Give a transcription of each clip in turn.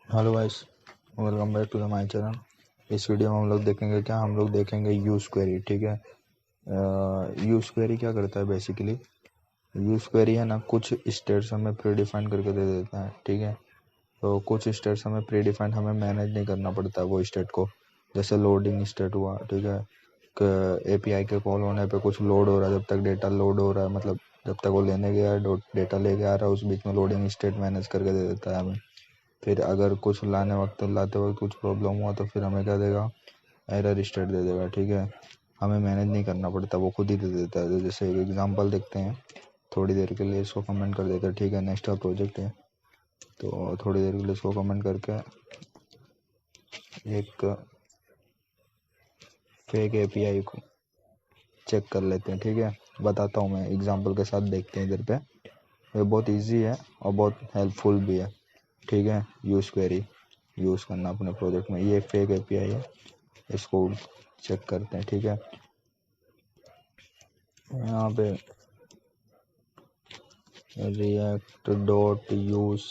Hello guys, welcome back to the my channel. इस video में हम लोग देखेंगे यूज क्वेरी। ठीक है। यूज क्वेरी क्या करता है बेसिकली? यूज क्वेरी है ना, कुछ स्टेट्स हमें प्री डिफाइन करके दे देता है। ठीक है। तो कुछ स्टेट्स हमें प्री डिफाइंड हमें मैनेज नहीं करना पड़ता है वो स्टेट को। जैसे लोडिंग स्टेट हुआ, ठीक है, एपीआई के कॉल होने पे कुछ लोड हो रहा है, जब तक डेटा लोड हो रहा है, मतलब जब तक वो लेने गया डेटा लेके आ रहा है, उस बीच में लोडिंग स्टेट मैनेज करके दे देता है हमें। फिर अगर कुछ लाते वक्त कुछ प्रॉब्लम हुआ तो फिर हमें क्या देगा? एरर स्टेट दे देगा। ठीक है। हमें मैनेज नहीं करना पड़ता, वो खुद ही दे देता है। तो जैसे एक एग्जांपल देखते हैं, थोड़ी देर के लिए इसको कमेंट कर देते हैं। ठीक है, नेक्स्ट का प्रोजेक्ट है तो थोड़ी देर के लिए इसको कमेंट करके एक फेक एपीआई को चेक कर लेते हैं। ठीक है, बताता हूँ मैं एग्जांपल के साथ, देखते हैं इधर पे। ये बहुत इजी है और बहुत हेल्पफुल भी है। ठीक है, यूज क्वेरी यूज़ करना अपने प्रोजेक्ट में। ये फेक एपीआई है, इसको चेक करते हैं। ठीक है, यहाँ पे रिएक्ट डॉट यूज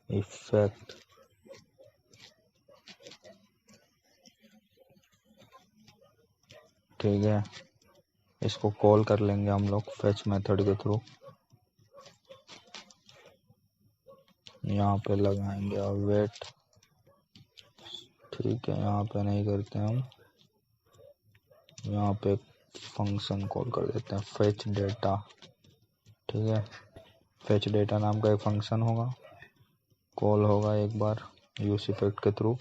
इफेक्ट, ठीक है, इसको कॉल कर लेंगे हम लोग फेच मेथड के थ्रू। यहाँ पे लगाएंगे अवेट। ठीक है, यहाँ पे नहीं करते हम, यहाँ पे फंक्शन कॉल कर देते हैं फेच डेटा। ठीक है, फेच डेटा नाम का एक फंक्शन होगा, कॉल होगा एक बार यूज इफेक्ट के थ्रू,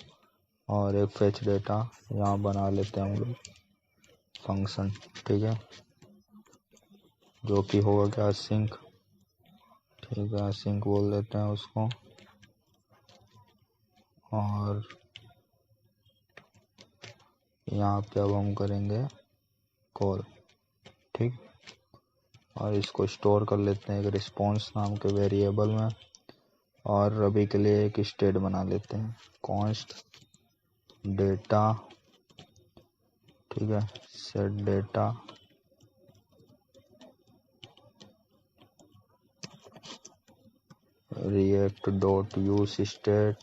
और एक फेच डेटा यहाँ बना लेते हैं हम लोग फंक्शन। ठीक है, जो कि होगा क्या, सिंक। ठीक है, सिंक बोल देते हैं उसको, और यहाँ पे अब हम करेंगे कॉल। ठीक, और इसको स्टोर कर लेते हैं एक रिस्पॉन्स नाम के वेरिएबल में, और अभी के लिए एक स्टेट बना लेते हैं कॉन्स्ट डेटा। ठीक है, set data react dot use state.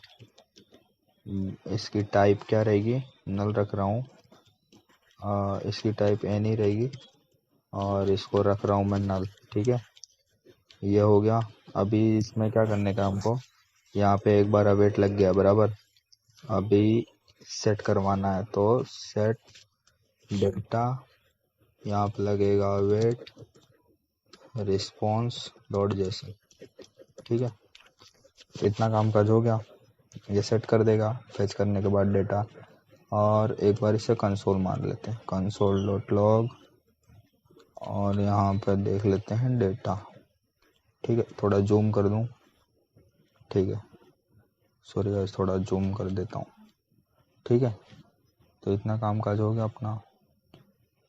इसकी टाइप क्या रहेगी? नल रख रहा हूँ, इसकी टाइप एनी रहेगी, और इसको रख रहा हूँ मैं नल। ठीक है, ये हो गया। अभी इसमें क्या करने का हमको, यहाँ पे एक बार अवेट लग गया बराबर, अभी सेट करवाना है तो सेट डेटा, यहाँ पे लगेगा अवेट रिस्पॉन्स डॉट जेसन। ठीक है, इतना काम काज हो गया। ये सेट कर देगा फेच करने के बाद डेटा, और एक बार इसे कंसोल मान लेते हैं, कंसोल डॉट लॉग, और यहाँ पे देख लेते हैं डेटा। ठीक है, थोड़ा जूम कर दूँ। ठीक है, सॉरी गाइस, थोड़ा जूम कर देता हूँ। ठीक है, तो इतना काम काज हो गया अपना।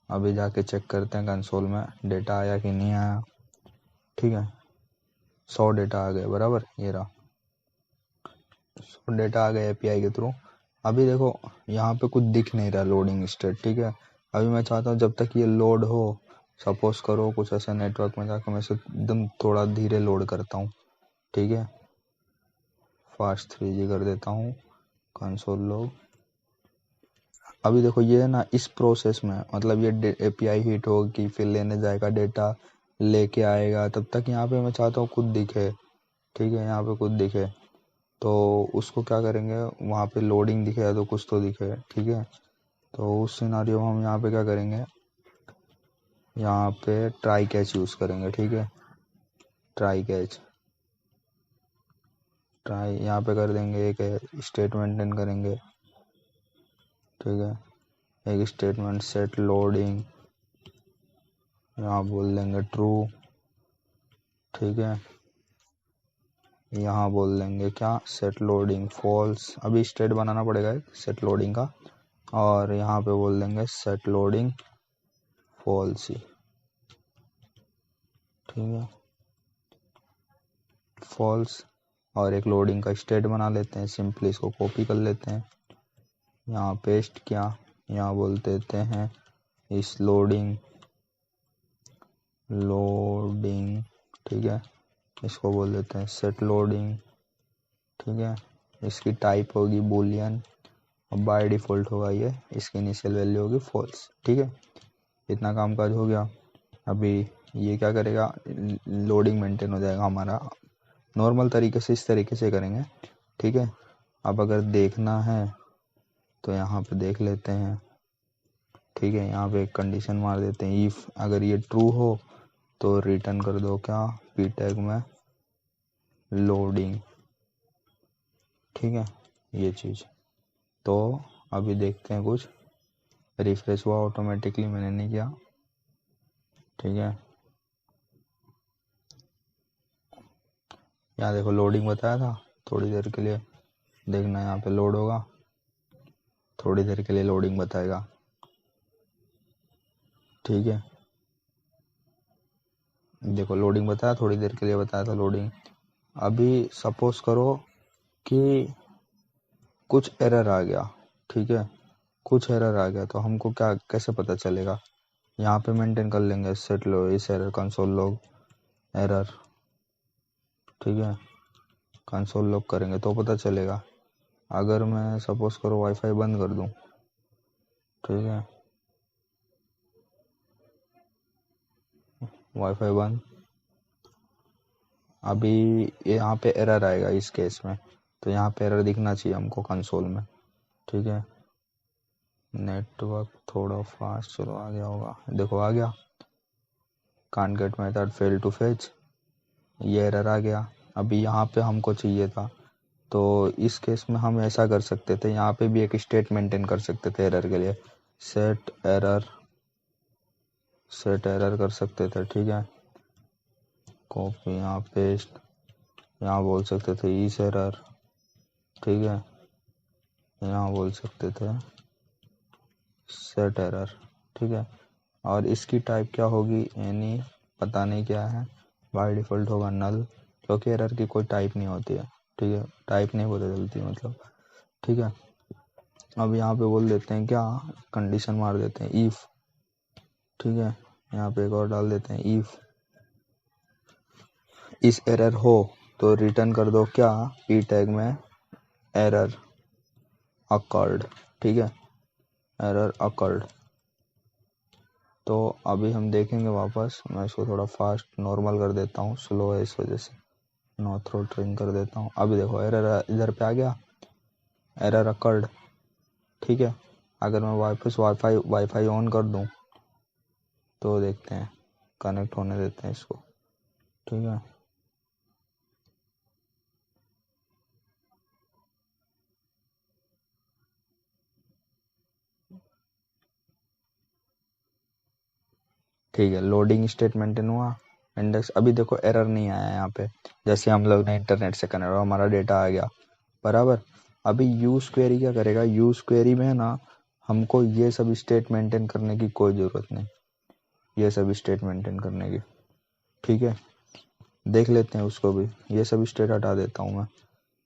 अभी जाके चेक करते हैं कंसोल में डेटा आया कि नहीं आया। ठीक है, 100 डेटा आ गए बराबर, ये रहा 100 डेटा आ गए एपीआई के थ्रू। अभी देखो यहाँ पे कुछ दिख नहीं रहा लोडिंग स्टेट। ठीक है, अभी मैं चाहता हूँ जब तक ये लोड हो, सपोज करो कुछ ऐसा नेटवर्क में जाकर मैं इसे एकदम थोड़ा धीरे लोड करता हूँ। ठीक है, फास्ट 3G कर देता हूँ, कंसोल लॉग। अभी देखो ये है ना, इस प्रोसेस में मतलब ये एपीआई हिट होगी, फिर लेने जाएगा डेटा, लेके आएगा, तब तक यहाँ पे मैं चाहता हूँ खुद दिखे। ठीक है, यहाँ पे खुद दिखे तो उसको क्या करेंगे, वहाँ पे लोडिंग दिखे तो कुछ तो दिखे। ठीक है, तो उस सिनारियो में हम यहाँ पे क्या करेंगे, यहाँ पे ट्राई कैच यूज़ करेंगे। ठीक है, ट्राई कैच, ट्राई यहाँ पे कर देंगे, एक स्टेट मेंटेन करेंगे। ठीक है, एक स्टेटमेंट सेट लोडिंग, यहाँ बोल देंगे ट्रू। ठीक है, यहाँ बोल देंगे क्या, सेट लोडिंग फॉल्स। अभी स्टेट बनाना पड़ेगा सेट लोडिंग का, और यहाँ पे बोल देंगे सेट लोडिंग फॉल्स ही। ठीक है, फॉल्स, और एक लोडिंग का स्टेट बना लेते हैं, सिंपली इसको कॉपी कर लेते हैं, यहाँ पेस्ट किया, यहाँ बोल देते हैं इस लोडिंग लोडिंग। ठीक है, इसको बोल देते हैं सेट लोडिंग। ठीक है, इसकी टाइप होगी बूलियन और बाय डिफ़ॉल्ट होगा ये, इसकी इनिशियल वैल्यू होगी फॉल्स। ठीक है, इतना कामकाज हो गया। अभी ये क्या करेगा, लोडिंग मेंटेन हो जाएगा हमारा नॉर्मल तरीके से, इस तरीके से करेंगे। ठीक है, अब अगर देखना है तो यहाँ पे देख लेते हैं। ठीक है, यहाँ पे एक कंडीशन मार देते हैं, इफ़ अगर ये ट्रू हो तो रिटर्न कर दो क्या, पी टैग में लोडिंग। ठीक है, ये चीज़। तो अभी देखते हैं, कुछ रिफ्रेश हुआ ऑटोमेटिकली, मैंने नहीं किया। ठीक है, यहाँ देखो लोडिंग बताया था, थोड़ी देर के लिए देखना, यहाँ पे लोड होगा, थोड़ी देर के लिए लोडिंग बताएगा। ठीक है, देखो लोडिंग बताया, थोड़ी देर के लिए बताया था लोडिंग। अभी सपोज करो कि कुछ एरर आ गया। ठीक है, कुछ एरर आ गया तो हमको क्या, कैसे पता चलेगा, यहाँ पे मेंटेन कर लेंगे सेट लो इस एरर कंसोल लॉग एरर। ठीक है, कंसोल लॉग करेंगे तो पता चलेगा। अगर मैं सपोज करो वाईफाई बंद कर दूं, ठीक है, वाईफाई बंद, अभी यहाँ पे एरर आएगा इस केस में, तो यहाँ पे एरर दिखना चाहिए हमको कंसोल में। ठीक है, नेटवर्क थोड़ा फास्ट, चलो आ गया होगा, देखो आ गया, can't get method fail to fetch, ये एरर आ गया। अभी यहाँ पे हमको चाहिए था, तो इस केस में हम ऐसा कर सकते थे, यहाँ पे भी एक स्टेट मेंटेन कर सकते थे एरर के लिए, सेट एरर कर सकते थे। ठीक है, कॉपी यहाँ पेस्ट, यहाँ बोल सकते थे इस एरर। ठीक है, यहाँ बोल सकते थे सेट एरर। ठीक है, और इसकी टाइप क्या होगी, एनी, पता नहीं क्या है, बाय डिफ़ॉल्ट होगा नल, क्योंकि एरर की कोई टाइप नहीं होती है। ठीक है, टाइप नहीं पता चलती मतलब। ठीक है, अब यहाँ पे बोल देते हैं क्या, कंडीशन मार देते हैं इफ़। ठीक है, यहाँ पे एक और डाल देते हैं इफ़ इस एरर हो तो रिटर्न कर दो क्या, पी टैग में एरर अकर्ड। ठीक है, एरर अकर्ड। तो अभी हम देखेंगे वापस, मैं इसको थोड़ा फास्ट नॉर्मल कर देता हूँ, स्लो है इस वजह से, नो थ्रोटलिंग कर देता हूँ। अभी देखो एरर इधर पे आ गया, एरर अकर्ड। ठीक है, अगर मैं वापस वाईफाई ऑन कर दूँ तो देखते हैं, कनेक्ट होने देते हैं इसको। ठीक है, ठीक है, लोडिंग स्टेटमेंट हुआ, इंडेक्स। अभी देखो एरर नहीं आया यहाँ पे, जैसे हम लोग ने इंटरनेट से कनेक्ट हुआ, हमारा डेटा आ गया बराबर। अभी यूज क्वेरी क्या करेगा, यूज क्वेरी में ना हमको ये सब स्टेट मेंटेन करने की कोई ज़रूरत नहीं, ये सब स्टेट मेंटेन करने की। ठीक है, देख लेते हैं उसको भी, ये सब स्टेट हटा देता हूँ मैं,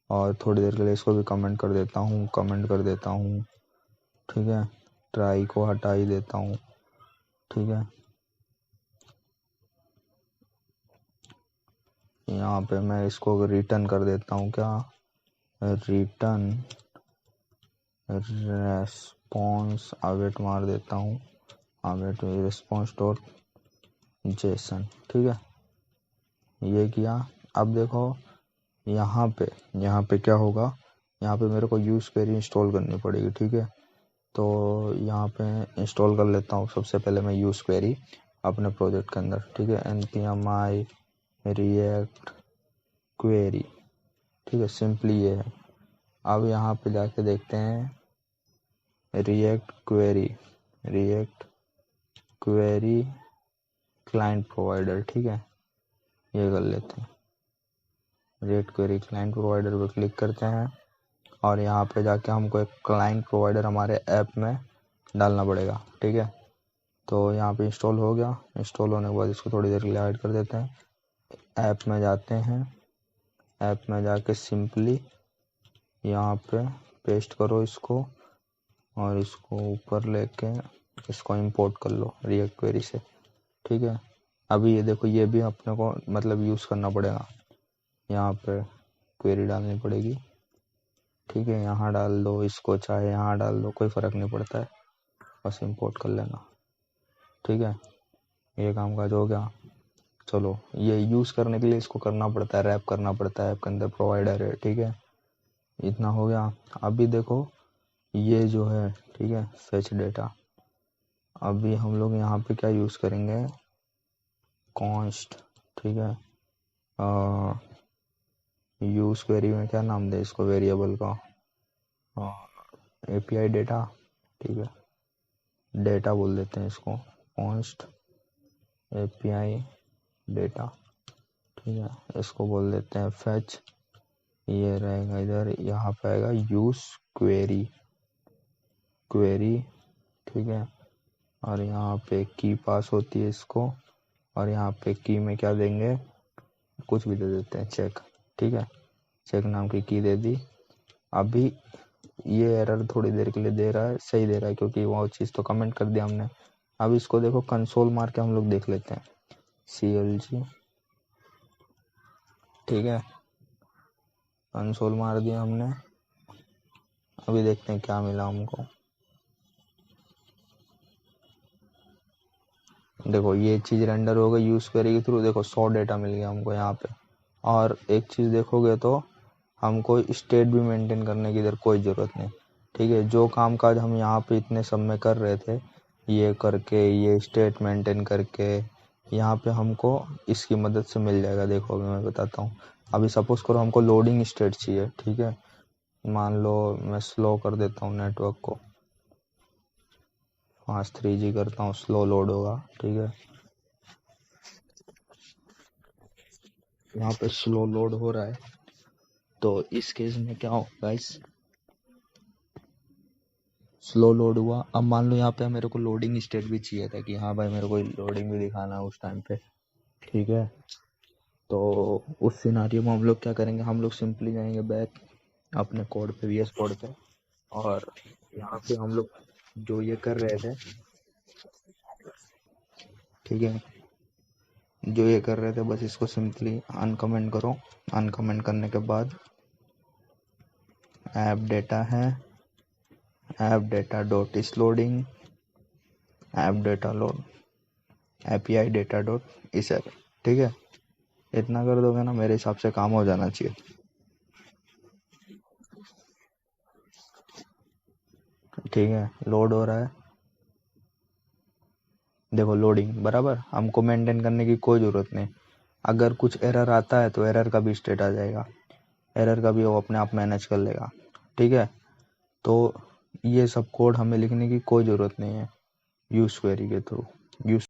और थोड़ी देर के लिए इसको भी कमेंट कर देता हूँ। ठीक है, ट्राई को हटा ही देता हूँ। ठीक है, यहाँ पे मैं इसको रिटर्न कर देता हूँ क्या, रिटर्न रेस्पॉन्स अवेट मार देता हूँ, अवेट रिस्पॉन्स डॉट जेसन। ठीक है, ये किया। अब देखो यहाँ पे क्या होगा, यहाँ पे मेरे को यूज क्वेरी इंस्टॉल करनी पड़ेगी। ठीक है, तो यहाँ पे इंस्टॉल कर लेता हूँ सबसे पहले मैं यूज क्वेरी अपने प्रोजेक्ट के अंदर। ठीक है, npm i react क्वेरी। ठीक है, सिंपली ये है। अब यहाँ पे जाके देखते हैं रिएक्ट क्वेरी क्लाइंट प्रोवाइडर। ठीक है, ये कर लेते हैं, रिएक्ट क्वेरी क्लाइंट प्रोवाइडर पे क्लिक करते हैं, और यहाँ पे जाके हमको एक क्लाइंट प्रोवाइडर हमारे ऐप में डालना पड़ेगा। ठीक है, तो यहाँ पे इंस्टॉल हो गया, इंस्टॉल होने के बाद इसको थोड़ी देर के लिए ऐड कर देते हैं। ऐप में जाते हैं, ऐप में जाके सिंपली यहाँ पे पेस्ट करो इसको, और इसको ऊपर लेके इसको इंपोर्ट कर लो रिएक्ट क्वेरी से। ठीक है, अभी ये देखो, ये भी अपने को मतलब यूज़ करना पड़ेगा, यहाँ पे क्वेरी डालनी पड़ेगी। ठीक है, यहाँ डाल दो इसको, चाहे यहाँ डाल दो, कोई फ़र्क नहीं पड़ता है, बस इंपोर्ट कर लेना। ठीक है, ये काम काज हो गया। चलो, ये यूज़ करने के लिए इसको करना पड़ता है, रैप करना पड़ता है, ऐप के अंदर प्रोवाइडर है। ठीक है, इतना हो गया। अभी देखो ये जो है, ठीक है, फेच डेटा। अभी हम लोग यहाँ पे क्या यूज़ करेंगे, कॉन्स्ट। ठीक है, यूज़ क्वेरी में क्या नाम दे इसको, वेरिएबल का, एपीआई डेटा। ठीक है, डेटा बोल देते हैं इसको, कॉन्स्ट एपीआई डेटा। ठीक है, इसको बोल देते हैं फेच। ये रहेगा इधर, यहाँ पे आएगा यूज़ क्वेरी। ठीक है, और यहाँ पे की पास होती है इसको, और यहाँ पे की में क्या देंगे, कुछ भी दे देते हैं, चेक। ठीक है, चेक नाम की दे दी। अभी ये एरर थोड़ी देर के लिए दे रहा है, सही दे रहा है, क्योंकि वो चीज़ तो कमेंट कर दिया हमने। अब इसको देखो, कंसोल मार के हम लोग देख लेते हैं, CLG। ठीक है, कंसोल मार दिया हमने। अभी देखते हैं क्या मिला हमको। देखो ये चीज़ रेंडर हो गई यूज़ क्वेरी के थ्रू। देखो 100 डेटा मिल गया हमको यहाँ पे। और एक चीज़ देखोगे तो हमको स्टेट भी मेंटेन करने की इधर कोई ज़रूरत नहीं। ठीक है, जो काम काज हम यहाँ पे इतने सब में कर रहे थे, ये करके, ये स्टेट मेंटेन करके, यहाँ पे हमको इसकी मदद से मिल जाएगा। देखो अभी मैं बताता हूँ। अभी सपोज करो हमको लोडिंग स्टेट चाहिए। ठीक है, मान लो मैं स्लो कर देता हूँ नेटवर्क को, फास्ट 3G करता हूँ, स्लो लोड होगा। ठीक है, यहाँ पे स्लो लोड हो रहा है। तो इस केस में क्या होगा गाइस, स्लो लोड हुआ। अब मान लो यहाँ पे मेरे को लोडिंग स्टेट भी चाहिए था कि हाँ भाई मेरे को लोडिंग भी दिखाना है उस टाइम पे। ठीक है, तो उस सिनारियो में हम लोग क्या करेंगे, हम लोग सिंपली जाएंगे बैक अपने कोड पे, VS कोड पे, और यहाँ पे हम लोग जो ये कर रहे थे, ठीक है, जो ये कर रहे थे, बस इसको सिंपली अनकमेंट करो। अनकमेंट करने के बाद ऐप डेटा है, ऐप डेटा डॉट इस loading, app data load, API data dot इस ऐप। ठीक है, इतना कर दोगे ना, मेरे हिसाब से काम हो जाना चाहिए। ठीक है, लोड हो रहा है, देखो लोडिंग बराबर। हमको मेंटेन करने की कोई ज़रूरत नहीं। अगर कुछ एरर आता है तो एरर का भी स्टेट आ जाएगा, एरर का भी वो अपने आप मैनेज कर लेगा। ठीक है, तो ये सब कोड हमें लिखने की कोई ज़रूरत नहीं है यूज़ क्वेरी के थ्रू। यूज़